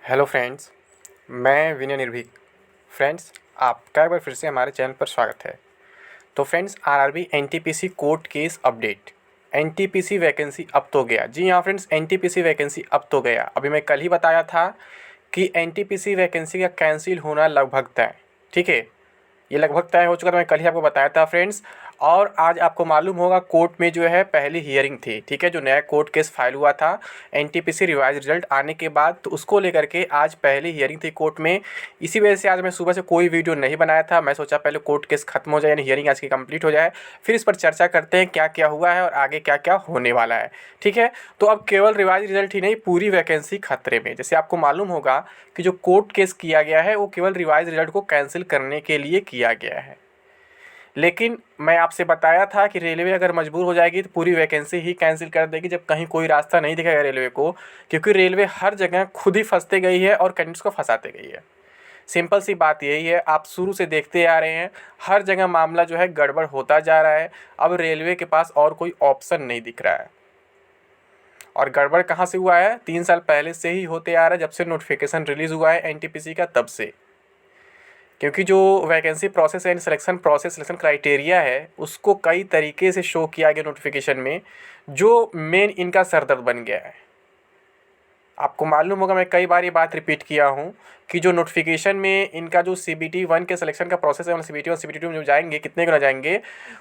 Hello friends, मैं विनय निर्भीक। Friends, आपका एक बार फिर से हमारे चैनल पर स्वागत है। तो friends, RRB NTPC court case update. NTPC vacancy अब तो गया। जी हाँ फ्रेंड्स, एनटीपीसी वैकेंसी अब तो गया। अभी मैं कल ही बताया था कि एनटीपीसी वैकेंसी का कैंसिल होना लगभग तय। ठीक है, ये लगभग तय हो चुका था, मैं कल ही आपको बताया था फ्रेंड्स। और आज आपको मालूम होगा कोर्ट में जो है पहली हियरिंग थी। ठीक है, जो नया कोर्ट केस फाइल हुआ था एनटीपीसी रिवाइज रिजल्ट आने के बाद, तो उसको लेकर के आज पहली हियरिंग थी कोर्ट में। इसी वजह से आज मैं सुबह से कोई वीडियो नहीं बनाया था। मैं सोचा पहले कोर्ट केस खत्म हो जाए, यानी हियरिंग आज की कंप्लीट हो जाए, फिर इस पर चर्चा करते हैं क्या क्या हुआ है और आगे क्या क्या होने वाला है। ठीक है, तो अब केवल रिवाइज रिजल्ट ही नहीं, पूरी वैकेंसी खतरे में। जैसे आपको मालूम होगा कि जो कोर्ट केस किया गया है वो केवल रिवाइज रिजल्ट को कैंसिल करने के लिए किया गया है। लेकिन मैं आपसे बताया था कि रेलवे अगर मजबूर हो जाएगी तो पूरी वैकेंसी ही कैंसिल कर देगी, जब कहीं कोई रास्ता नहीं दिखेगा रेलवे को। क्योंकि रेलवे हर जगह खुद ही फंसते गई है और कैंडिडेट्स को फंसाते गई है। सिंपल सी बात यही है, आप शुरू से देखते आ रहे हैं हर जगह मामला जो है गड़बड़ होता जा रहा है। अब रेलवे के पास और कोई ऑप्शन नहीं दिख रहा है। और गड़बड़ कहाँ से हुआ है? 3 साल पहले से ही होते आ रहा है, जब से नोटिफिकेशन रिलीज़ हुआ है एनटीपीसी का, तब से। क्योंकि जो vacancy process and selection process, selection criteria है, उसको कई तरीके से शो किया गया नोटिफिकेशन में, जो मेन इनका सरदर्द बन गया है। आपको मालूम होगा, मैं कई बार ये बात रिपीट किया हूँ कि जो नोटिफिकेशन में इनका जो CBT 1 के सिलेक्शन का प्रोसेस है, CBT 1 CBT 2 में जो जाएंगे, कितने को ना जाएंगे,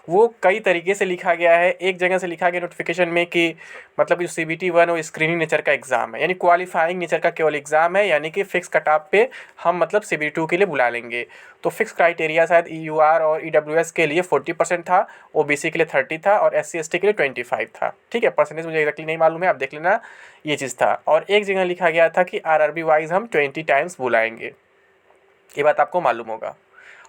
वो कई तरीके से लिखा गया है। एक जगह से लिखा गया नोटिफिकेशन में कि मतलब जो CBT 1 वो स्क्रीनिंग नेचर का एग्ज़ाम है, यानी क्वालिफाइंग नेचर का केवल एग्ज़ाम है, यानी कि फिक्स कट ऑफ पे हम मतलब CBT 2 के लिए बुला लेंगे। तो फिक्स क्राइटेरिया शायद EUR और EWS के लिए 40% था, OBC के लिए 30 था और SC ST के लिए 25 था। ठीक है, परसेंटेज मुझे एक्जैक्टली नहीं मालूम है, आप देख लेना, ये चीज़ था। और एक जगह लिखा गया था कि RRB वाइज हम 20 टाइम्स बुलाएंगे, ये बात आपको मालूम होगा।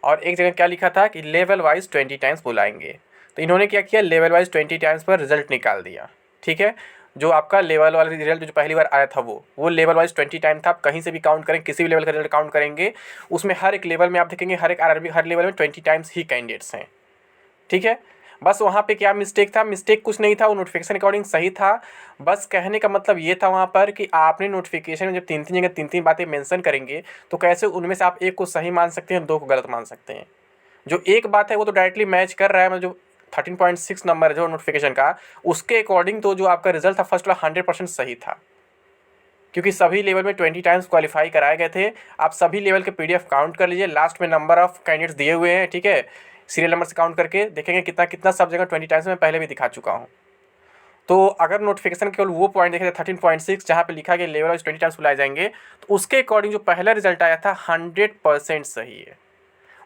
और एक जगह क्या लिखा था कि लेवल वाइज 20 टाइम्स बुलाएंगे। तो इन्होंने क्या किया, लेवल वाइज 20 टाइम्स पर रिजल्ट निकाल दिया। ठीक है, जो आपका लेवल वाला रिजल्ट जो पहली बार आया था वो लेवल वाइज 20 टाइम था। आप कहीं से भी काउंट करें, किसी भी लेवल का रिजल्ट काउंट करेंगे, उसमें हर एक लेवल में आप देखेंगे, हर एक RRB हर लेवल में 20 टाइम्स ही कैंडिडेट्स हैं। ठीक है, बस वहाँ पे क्या मिस्टेक था? मिस्टेक कुछ नहीं था, वो नोटिफिकेशन अकॉर्डिंग सही था। बस कहने का मतलब ये था वहाँ पर कि आपने नोटिफिकेशन में जब 3-3 जगह 3-3 बातें मेंशन करेंगे, तो कैसे उनमें से आप एक को सही मान सकते हैं, 2 को गलत मान सकते हैं। जो एक बात है वो तो डायरेक्टली मैच कर रहा है, मतलब जो 13.6 नंबर है जो नोटिफिकेशन का, उसके अकॉर्डिंग तो जो आपका रिजल्ट था फर्स्ट वाला 100% सही था। क्योंकि सभी लेवल में 20 टाइम्स क्वालिफाई कराए गए थे। आप सभी लेवल के PDF काउंट कर लीजिए, लास्ट में नंबर ऑफ कैंडिडेट्स दिए हुए हैं। ठीक है, सीरियल नंबर से काउंट करके देखेंगे कितना कितना सब जगह 20 टाइम्स में पहले भी दिखा चुका हूँ। तो अगर नोटिफिकेशन केवल वो पॉइंट देखे थे 13.6 जहाँ पे लिखा गया लेवल वाइज 20 टाइम्स बुलाए जाएंगे, तो उसके अकॉर्डिंग जो पहला रिजल्ट आया था 100% सही है,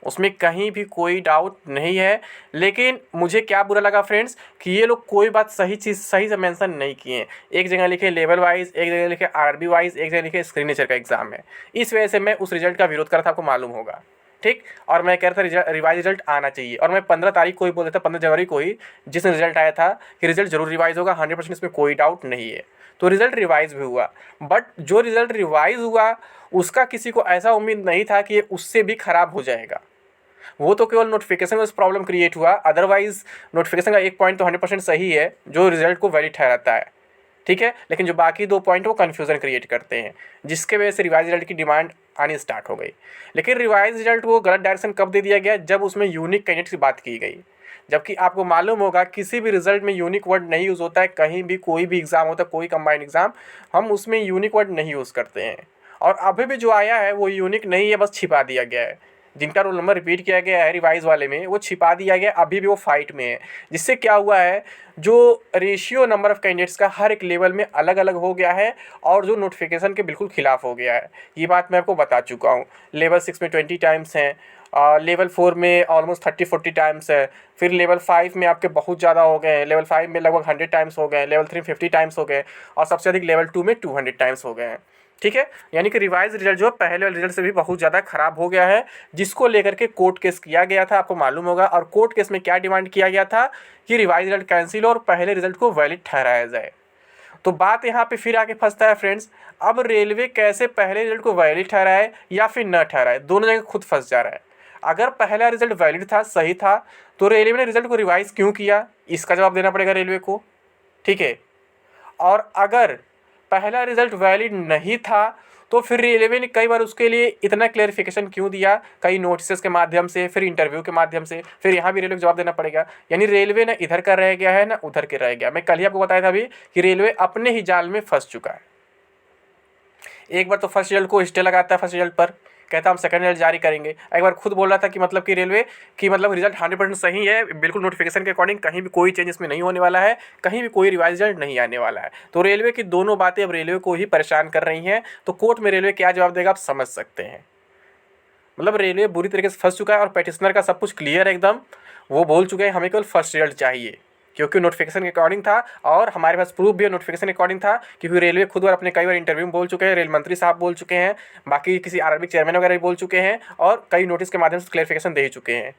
उसमें कहीं भी कोई डाउट नहीं है। लेकिन मुझे क्या बुरा लगा फ्रेंड्स कि ये लोग कोई बात सही चीज़ सही से मेंशन नहीं किए। एक जगह लिखे लेवल वाइज, एक जगह लिखे RRB वाइज, एक जगह लिखे स्क्रीन नेचर का एग्जाम है। इस वजह से मैं उस रिजल्ट का विरोध कर रहा था, आपको मालूम होगा। ठीक, और मैं कह रहा था रिवाइज रिजल्ट आना चाहिए, और मैं 15 तारीख को ही बोल देता, 15 जनवरी को ही, जिस रिजल्ट आया था कि रिजल्ट जरूर रिवाइज होगा, 100% इसमें कोई डाउट नहीं है। तो रिजल्ट रिवाइज भी हुआ, बट जो रिजल्ट रिवाइज हुआ उसका किसी को ऐसा उम्मीद नहीं था कि ये उससे भी खराब हो जाएगा। वो तो केवल नोटिफिकेशन में प्रॉब्लम क्रिएट हुआ, अदरवाइज नोटिफिकेशन का एक पॉइंट तो 100% सही है जो रिजल्ट को वैलिड ठहराता है। ठीक है, लेकिन जो बाकी 2 पॉइंट वो कन्फ्यूज़न क्रिएट करते हैं, जिसके वजह से रिवाइज रिजल्ट की डिमांड आनी स्टार्ट हो गई। लेकिन रिवाइज रिजल्ट को गलत डायरेक्शन कब दे दिया गया? जब उसमें यूनिक कैंडिडेट की बात की गई। जबकि आपको मालूम होगा किसी भी रिजल्ट में यूनिक वर्ड नहीं यूज़ होता है, कहीं भी कोई भी एग्ज़ाम होता है, कोई कंबाइंड एग्ज़ाम, हम उसमें यूनिक वर्ड नहीं यूज़ करते हैं। और अभी भी जो आया है वो यूनिक नहीं है, बस छिपा दिया गया है। जिनका रोल नंबर रिपीट किया गया है रिवाइज वाले में, वो छिपा दिया गया, अभी भी वो फाइट में है। जिससे क्या हुआ है, जो रेशियो नंबर ऑफ़ कैंडिडेट्स का हर एक लेवल में अलग अलग हो गया है, और जो नोटिफिकेशन के बिल्कुल खिलाफ हो गया है। ये बात मैं आपको बता चुका हूँ। लेवल 6 में 20 टाइम्स हैं, लेवल 4 में ऑलमोस्ट 30-40 टाइम्स है, फिर लेवल 5 में आपके बहुत ज़्यादा हो गए हैं, लेवल 5 में लगभग 100 टाइम्स हो गए हैं, लेवल 3 50 टाइम्स हो गए, और सबसे अधिक लेवल 2 में 200 टाइम्स हो गए हैं। ठीक है, यानी कि रिवाइज रिजल्ट जो पहले वाले रिजल्ट से भी बहुत ज़्यादा खराब हो गया है, जिसको लेकर के कोर्ट केस किया गया था, आपको मालूम होगा। और कोर्ट केस में क्या डिमांड किया गया था कि रिवाइज रिजल्ट कैंसिल और पहले रिजल्ट को वैलिड ठहराया जाए। तो बात यहाँ पे फिर आके फंसता है फ्रेंड्स, अब रेलवे कैसे पहले रिजल्ट को वैलिड ठहराए या फिर न ठहराए, दोनों जगह खुद फंस जा रहा है। अगर पहला रिजल्ट वैलिड था, सही था, तो रेलवे ने रिजल्ट को रिवाइज क्यों किया, इसका जवाब देना पड़ेगा रेलवे को। ठीक है, और अगर पहला रिजल्ट वैलिड नहीं था, तो फिर रेलवे ने कई बार उसके लिए इतना क्लेरिफिकेशन क्यों दिया, कई नोटिस के माध्यम से, फिर इंटरव्यू के माध्यम से, फिर यहाँ भी रेलवे को जवाब देना पड़ेगा। यानी रेलवे ना इधर का रह गया है ना उधर के रह गया। मैं कल ही आपको बताया था अभी कि रेलवे अपने ही जाल में फंस चुका है। एक बार तो फर्स्ट रिजल्ट को स्टे लगाता है, फर्स्ट रिजल्ट पर कहता हम सेकंड रिजल्ट जारी करेंगे। एक बार खुद बोल रहा था कि मतलब कि रेलवे की मतलब रिजल्ट 100% सही है, बिल्कुल नोटिफिकेशन के अकॉर्डिंग, कहीं भी कोई चेंज इसमें नहीं होने वाला है, कहीं भी कोई रिवाइज रिजल्ट नहीं आने वाला है। तो रेलवे की दोनों बातें अब रेलवे को ही परेशान कर रही हैं। तो कोर्ट में रेलवे क्या जवाब देगा आप समझ सकते हैं। मतलब रेलवे बुरी तरीके से फंस चुका है और पेटिशनर का सब कुछ क्लियर है एकदम। वो बोल चुके हैं हमें केवल फर्स्ट रिजल्ट चाहिए, क्योंकि नोटिफिकेशन के अकॉर्डिंग था और हमारे पास प्रूफ भी है नोटिफिकेशन के अकॉर्डिंग था। क्योंकि रेलवे खुद बार अपने कई बार इंटरव्यू में बोल चुके हैं, रेल मंत्री साहब बोल चुके हैं, बाकी किसी आरआरबी चेयरमैन वगैरह भी बोल चुके हैं और कई नोटिस के माध्यम से क्लेरिफिकेशन दे ही चुके हैं।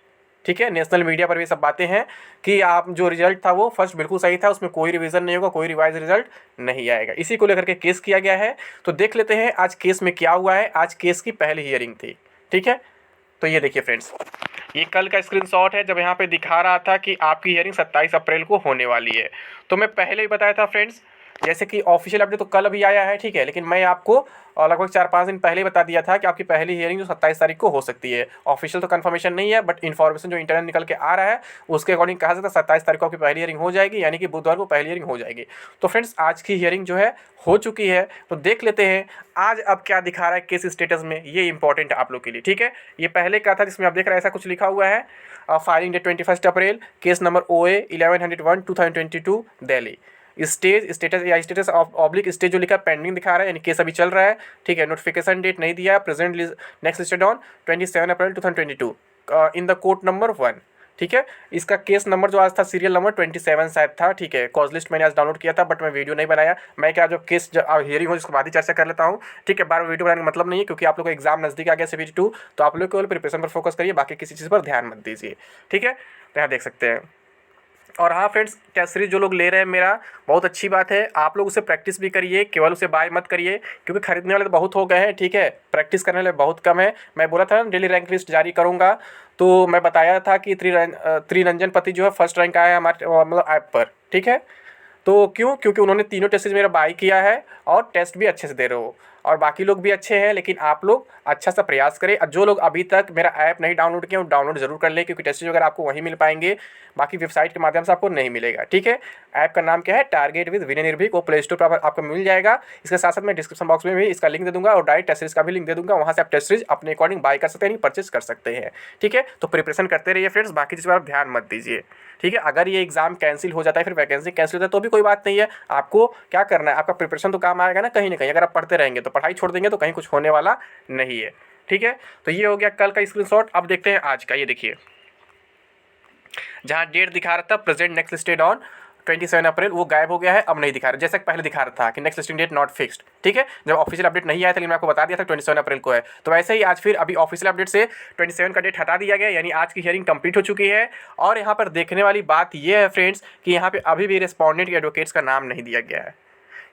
ठीक है, नेशनल मीडिया पर भी सब बातें हैं कि आप जो रिजल्ट था वो फर्स्ट बिल्कुल सही था, उसमें कोई रिवीजन नहीं होगा, कोई रिवाइज रिजल्ट नहीं आएगा। इसी को लेकर के केस किया गया है। तो देख लेते हैं आज केस में क्या हुआ है। आज केस की पहली हियरिंग थी। ठीक है, तो ये देखिए फ्रेंड्स, ये कल का स्क्रीनशॉट है जब यहाँ पे दिखा रहा था कि आपकी हियरिंग 27 अप्रैल को होने वाली है। तो मैं पहले ही बताया था फ्रेंड्स, जैसे कि ऑफिशियल अपडेट तो कल अभी आया है, ठीक है, लेकिन मैं आपको लगभग 4-5 दिन पहले ही बता दिया था कि आपकी पहली हियरिंग जो 27 तारीख को हो सकती है। ऑफिशियल तो कंफर्मेशन नहीं है, बट इन्फॉर्मेशन जो इंटरनेट निकल के आ रहा है उसके अकॉर्डिंग कहा जाता है 27 तारीख को आपकी पहली हियरिंग हो जाएगी, यानी कि बुधवार को पहली हियरिंग हो जाएगी। तो फ्रेंड्स आज की हियरिंग जो है हो चुकी है। तो देख लेते हैं आज अब क्या दिखा रहा है केस स्टेटस में, ये इंपॉर्टेंट है आप लोग के लिए। ठीक है, ये पहले का था जिसमें आप देख रहे हैं ऐसा कुछ लिखा हुआ है, फाइलिंग डेट 21 अप्रैल, case number OA 1101/2022 Delhi. Stage status या स्टेटस ऑब्लिक स्टेज जो लिखा है पेंडिंग दिखा रहा है, यानी केस अभी चल रहा है। ठीक है, नोटिफिकेशन डेट नहीं दिया, present next listed on 27 April 2022 in the court number 1। ठीक है, इसका केस नंबर जो आज था सीरियल नंबर 27 शायद था। ठीक है, कॉज लिस्ट मैंने आज डाउनलोड किया था, बट मैं वीडियो नहीं बनाया। मैं क्या जो केस हियरिंग हो जिसके बाद ही चर्चा कर लेता हूँ। ठीक है, बार बार वीडियो बनाने का मतलब नहीं है, क्योंकि आप लोग को एग्जाम नजदीक आ गया CPT 2, तो आप लोग केवल प्रिपरेशन पर फोकस करिए, बाकी किसी चीज़ पर ध्यान मत दीजिए। ठीक है, तो यहाँ देख सकते हैं। और हाँ फ्रेंड्स, टेस्ट सीरीज जो लोग ले रहे हैं मेरा, बहुत अच्छी बात है, आप लोग उसे प्रैक्टिस भी करिए, केवल उसे बाय मत करिए, क्योंकि खरीदने वाले तो बहुत हो गए हैं। ठीक है, प्रैक्टिस करने वाले बहुत कम है। मैं बोला था ना डेली रैंक लिस्ट जारी करूँगा, तो मैं बताया था कि त्रिरंजन पति जो है फर्स्ट रैंक आया है हमारे मतलब ऐप पर। ठीक है, तो क्यों, क्योंकि उन्होंने तीनों टेस्ट मेरा बाय किया है और टेस्ट भी अच्छे से दे रहे हो, और बाकी लोग भी अच्छे हैं, लेकिन आप लोग अच्छा सा प्रयास करें। जो लोग अभी तक मेरा ऐप नहीं डाउनलोड किया वो डाउनलोड जरूर कर लें, क्योंकि टेस्ट वगैरह आपको वहीं मिल पाएंगे, बाकी वेबसाइट के माध्यम से आपको नहीं मिलेगा। ठीक है, ऐप का नाम क्या है, टारगेट विद विनय निर्भीक, वो प्ले स्टोर पर आपको मिल जाएगा। इसके साथ साथ मैं डिस्क्रिप्शन बॉक्स में भी इसका लिंक दे दूंगा और डायरेक्ट टेस्ट सीरीज का भी लिंक दे दूंगा, वहाँ से आप टेस्ट सीरीज अपने अकॉर्डिंग बाय कर सकते हैं, परचेज कर सकते हैं। ठीक है, तो प्रिपरेशन करते रहिए फ्रेंड्स, बाकी चीज़ पर आप ध्यान मत दीजिए। ठीक है, अगर ये एग्जाम कैंसिल हो जाता है, फिर वैकेंसी कैंसिल होता है, तो भी कोई बात नहीं है। आपको क्या करना है, आपका प्रिपरेशन तो काम आएगा ना कहीं ना कहीं। अगर आप पढ़ते रहेंगे तो पढ़ाई छोड़ देंगे तो कहीं कुछ होने वाला नहीं है। ठीक है, तो ये हो गया कल का स्क्रीनशॉट। अब देखते हैं आज का। ये देखिए, जहाँ डेट दिखा रहा था प्रेजेंट नेक्स्ट लिस्टेड ऑन 27 अप्रैल, वो गायब हो गया है, अब नहीं दिखा रहा, जैसे पहले दिखा रहा था कि next listing date not fixed. ठीक है, जब ऑफिशियल अपडेट नहीं आया था, लेकिन मैं आपको बता दिया था 27 अप्रैल को है। तो वैसे ही आज फिर अभी ऑफिशियल अपडेट से 27 का डेट हटा दिया गया, यानी आज की हियरिंग कंप्लीट हो चुकी है। और यहाँ पर देखने वाली बात यह है फ्रेंड्स कि यहाँ पे अभी भी रेस्पोंडेंट के एडवोकेट्स का नाम नहीं दिया गया है।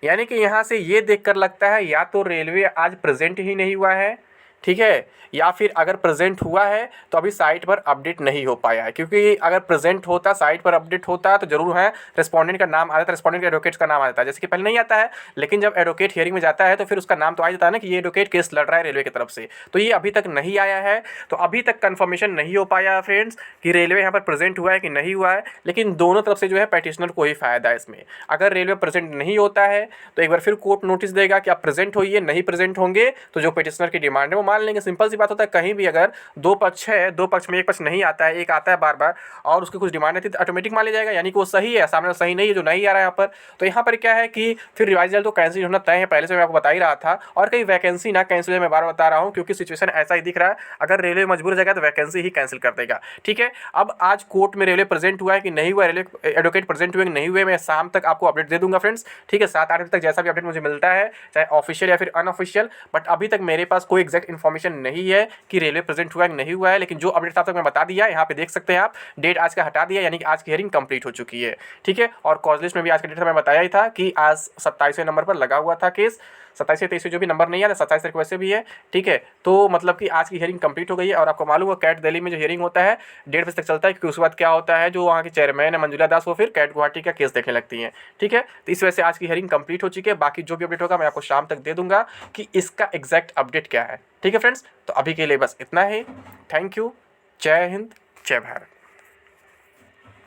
यानी कि यहाँ से ये देखकर लगता है या तो रेलवे आज प्रेजेंट ही नहीं हुआ है, ठीक है, या फिर अगर प्रेजेंट हुआ है तो अभी साइट पर अपडेट नहीं हो पाया है। क्योंकि अगर प्रेजेंट होता, साइट पर अपडेट होता तो जरूर है रेस्पोंडेंट का नाम आ जाता, रेस्पोंडेंट के एडवोकेट्स का नाम आ जाता है, जैसे कि पहले नहीं आता है। लेकिन जब एडवोकेट हियरिंग में जाता है तो फिर उसका नाम तो आ जाता है ना कि ये एडवोकेट केस लड़ रहा है रेलवे की तरफ से। तो ये अभी तक नहीं आया है, तो अभी तक कन्फर्मेशन नहीं हो पाया फ्रेंड्स कि रेलवे यहाँ पर प्रेजेंट हुआ है कि नहीं हुआ है। लेकिन दोनों तरफ से जो है पेटिशनर को ही फायदा है इसमें। अगर रेलवे प्रेजेंट नहीं होता है तो एक बार फिर कोर्ट नोटिस देगा कि आप प्रेजेंट होइए, नहीं प्रेजेंट होंगे तो जो पेटिशनर की डिमांड है वो मान लेंगे। सिंपल सी बात होता है, कहीं भी अगर दो पक्ष है, दो पक्ष में एक पक्ष नहीं आता है, एक आता है बार बार और उसकी कुछ डिमांड रहती है, तो ऑटोमेटिक मान लिया जाएगा, यानी कि वो सही है, सामने सही नहीं है जो नहीं आ रहा है यहाँ पर। तो यहाँ पर क्या है कि फिर रिवाइजल तो कैंसिल होना तय है, पहले से मैं आपको बता ही रहा था। और कहीं वैकेंसी ना कैंसिल है, मैं बार बता रहा हूँ, क्योंकि सिचुएशन ऐसा ही दिख रहा है। अगर रेलवे मजबूर हो जाएगा तो वैकेंसी ही कैंसिल कर देगा। ठीक है, अब आज कोर्ट में रेलवे प्रेजेंट हुआ है कि नहीं हुआ, रेलवे एडवोकेट प्रेजेंट हुए कि नहीं हुए, मैं शाम तक आपको अपडेट दे दूंगा फ्रेंड्स। ठीक है, 7-8 बजे तक जैसा भी अपडेट मुझे मिलता है, चाहे ऑफिशियल या फिर अनऑफिशियल, बट अभी तक मेरे पास कोई एग्जैक्ट कंफर्मेशन नहीं है कि रेलवे प्रेजेंट हुआ है कि नहीं हुआ है, लेकिन जो अपडेट था तक मैं बता दिया, यहाँ पे देख सकते हैं आप, डेट आज का हटा दिया, यानी कि आज की हियरिंग कंप्लीट हो चुकी है। ठीक है, और कॉज लिस्ट में भी आज का डेट मैं बताया ही था कि आज 27वें नंबर पर लगा हुआ था केस, 27 या 23 जो भी नंबर नहीं है, 27 तारीख वैसे भी है। ठीक है, तो मतलब कि आज की हियरिंग कंप्लीट हो गई है। और आपको मालूम है कैट दिल्ली में जो हियरिंग होता है 1:30 बजे तक चलता है, क्योंकि उसके बाद क्या होता है, जो वहाँ के चेयरमैन है मंजुला दास, वो फिर कैट गुवाहाटी का केस देखने लगती हैं। ठीक है, तो इस वजह से आज की हियरिंग कंप्लीट हो चुकी है। बाकी जो भी अपडेट होगा मैं आपको शाम तक दे दूंगा कि इसका एग्जैक्ट अपडेट क्या है। ठीक है फ्रेंड्स, तो अभी के लिए बस इतना ही। Thank you. जय हिंद, जय भारत।